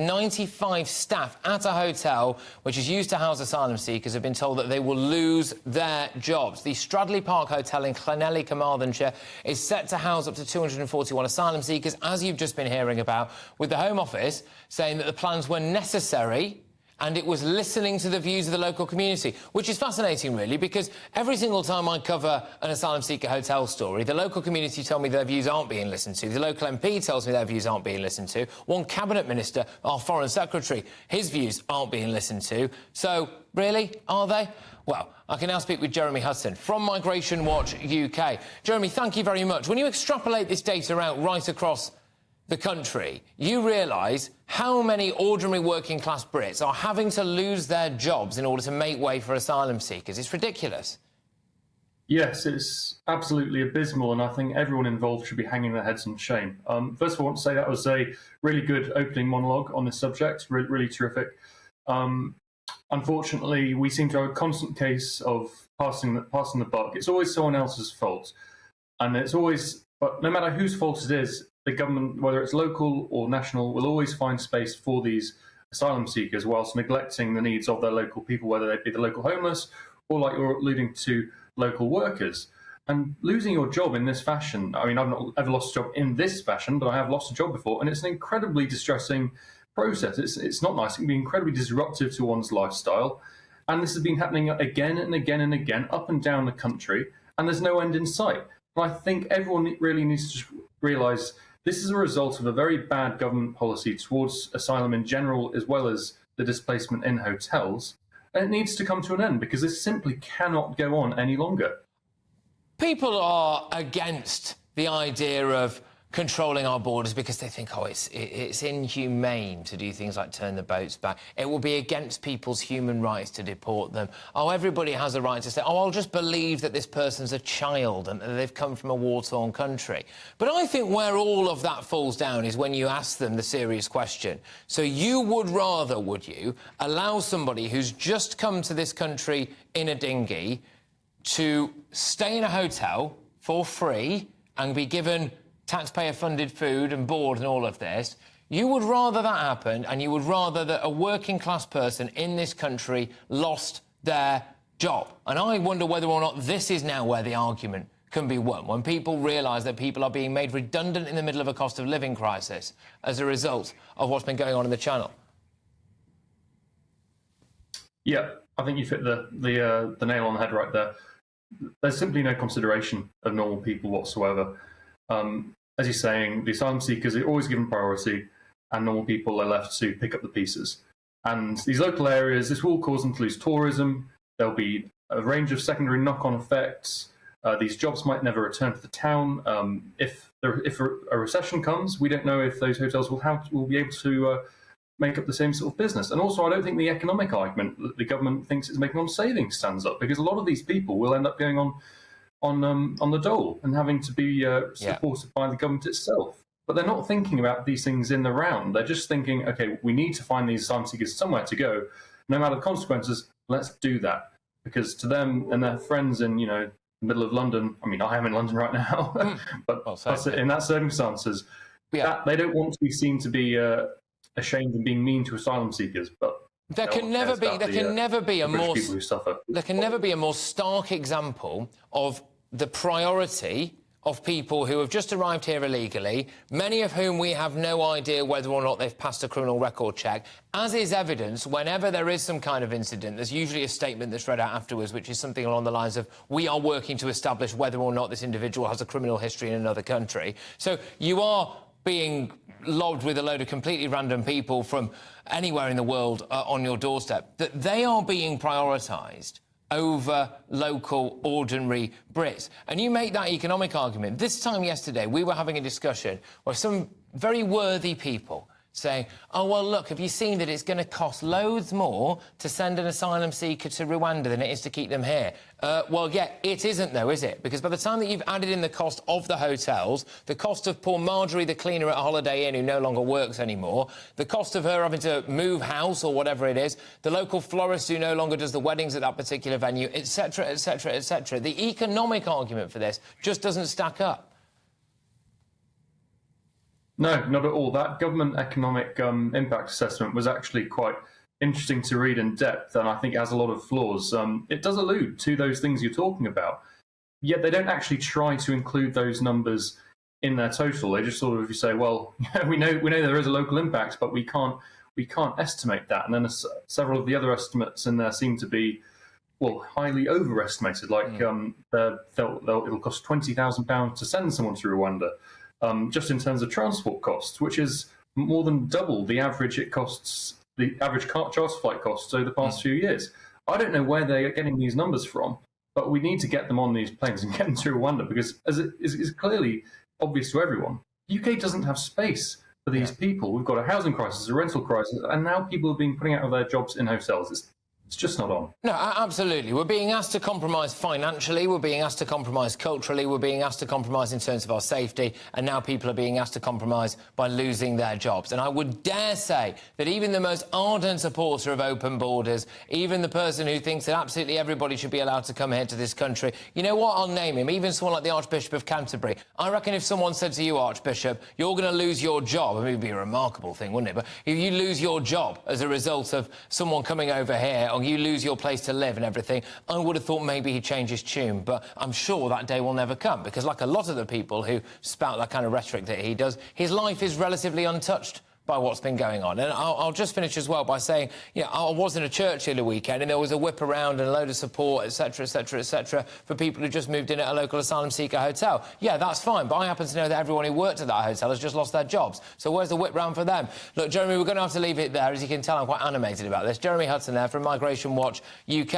95 staff at a hotel which is used to house asylum seekers have been told that they will lose their jobs. The Stradley Park Hotel in Llanelli, Carmarthenshire is set to house up to 241 asylum seekers, as you've just been hearing about, with the Home Office saying that the plans were necessary and it was listening to the views of the local community, which is fascinating, really, because every single time I cover an asylum seeker hotel story, the local community tell me their views aren't being listened to, the local MP tells me their views aren't being listened to, one cabinet minister, our foreign secretary, his views aren't being listened to. So, really, are they? Well, I can now speak with Jeremy Hutton from Migration Watch UK. Jeremy, thank you very much. When you extrapolate this data out right across the country, you realise how many ordinary working-class Brits are having to lose their jobs in order to make way for asylum seekers. It's ridiculous. Yes, it's absolutely abysmal, and I think everyone involved should be hanging their heads in shame. First of all, I want to say that was a really good opening monologue on this subject, really terrific. Unfortunately, we seem to have a constant case of passing the buck. It's always someone else's fault, and it's always, but no matter whose fault it is, the government, whether it's local or national, will always find space for these asylum seekers whilst neglecting the needs of their local people, whether they be the local homeless or, like you're alluding to, local workers. And losing your job in this fashion, I mean, I've not ever lost a job in this fashion, but I have lost a job before, and it's an incredibly distressing process. It's not nice. It can be incredibly disruptive to one's lifestyle. And this has been happening again and again and again, up and down the country, and there's no end in sight. And I think everyone really needs to realise this is a result of a very bad government policy towards asylum in general, as well as the displacement in hotels. And it needs to come to an end, because this simply cannot go on any longer. People are against the idea of controlling our borders because they think, oh, it's inhumane to do things like turn the boats back. It will be against people's human rights to deport them. Oh, everybody has a right to say, oh, I'll just believe that this person's a child and that they've come from a war-torn country. But I think where all of that falls down is when you ask them the serious question. So you would rather, would you, allow somebody who's just come to this country in a dinghy to stay in a hotel for free and be given taxpayer-funded food and board and all of this? You would rather that happened, and you would rather that a working-class person in this country lost their job. And I wonder whether or not this is now where the argument can be won, when people realise that people are being made redundant in the middle of a cost of living crisis as a result of what's been going on in the Channel. Yeah, I think you've hit the nail on the head right there. There's simply no consideration of normal people whatsoever. As you're saying, the asylum seekers are always given priority, and normal people are left to pick up the pieces. And these local areas, this will cause them to lose tourism. There'll be a range of secondary knock-on effects. These jobs might never return to the town. If a recession comes, we don't know if those hotels will be able to make up the same sort of business. And also, I don't think the economic argument that the government thinks it's making on savings stands up, because a lot of these people will end up going on the dole and having to be supported by the government itself. But they're not thinking about these things in the round. They're just thinking, OK, we need to find these asylum seekers somewhere to go. No matter the consequences, let's do that. Because to them and their friends in, the middle of London, I mean, I am in London right now, but in that circumstances, they don't want to be seen to be ashamed and being mean to asylum seekers. But there can never be a more stark example of the priority of people who have just arrived here illegally, many of whom we have no idea whether or not they've passed a criminal record check. As is evidence, whenever there is some kind of incident, there's usually a statement that's read out afterwards, which is something along the lines of, we are working to establish whether or not this individual has a criminal history in another country. So you are being lobbed with a load of completely random people from anywhere in the world on your doorstep, that they are being prioritised over local, ordinary Brits. And you make that economic argument. This time yesterday, we were having a discussion where some very worthy people saying, oh, well, look, have you seen that it's going to cost loads more to send an asylum seeker to Rwanda than it is to keep them here? Well, yeah, it isn't, though, is it? Because by the time that you've added in the cost of the hotels, the cost of poor Marjorie, the cleaner at Holiday Inn, who no longer works anymore, the cost of her having to move house or whatever it is, the local florist who no longer does the weddings at that particular venue, etc., etc., etc., the economic argument for this just doesn't stack up. No, not at all. That government economic impact assessment was actually quite interesting to read in depth, and I think it has a lot of flaws. It does allude to those things you're talking about, yet they don't actually try to include those numbers in their total. They just sort of say, well, we know there is a local impact, but we can't estimate that. And then several of the other estimates in there seem to be, well, highly overestimated. Like it'll cost £20,000 to send someone to Rwanda, just in terms of transport costs, which is more than double the average the average charter flight costs over the past few years. I don't know where they're getting these numbers from, but we need to get them on these planes and get them to Rwanda, because as it is clearly obvious to everyone, the UK doesn't have space for these people. We've got a housing crisis, a rental crisis, and now people are being putting out of their jobs in hotels. It's just not on. No, absolutely. We're being asked to compromise financially, we're being asked to compromise culturally, we're being asked to compromise in terms of our safety, and now people are being asked to compromise by losing their jobs. And I would dare say that even the most ardent supporter of open borders, even the person who thinks that absolutely everybody should be allowed to come here to this country, you know what, I'll name him, even someone like the Archbishop of Canterbury. I reckon if someone said to you, Archbishop, you're going to lose your job, I mean, it would be a remarkable thing, wouldn't it? But if you lose your job as a result of someone coming over here, or you lose your place to live and everything, I would have thought maybe he'd change his tune, but I'm sure that day will never come, because like a lot of the people who spout that kind of rhetoric that he does, his life is relatively untouched by what's been going on. And I'll just finish as well by saying, you know, I was in a church the other weekend and there was a whip around and a load of support, etc., etc., etc., for people who just moved in at a local asylum seeker hotel. Yeah, that's fine, but I happen to know that everyone who worked at that hotel has just lost their jobs. So where's the whip round for them? Look, Jeremy, we're going to have to leave it there. As you can tell, I'm quite animated about this. Jeremy Hutton there from Migration Watch UK.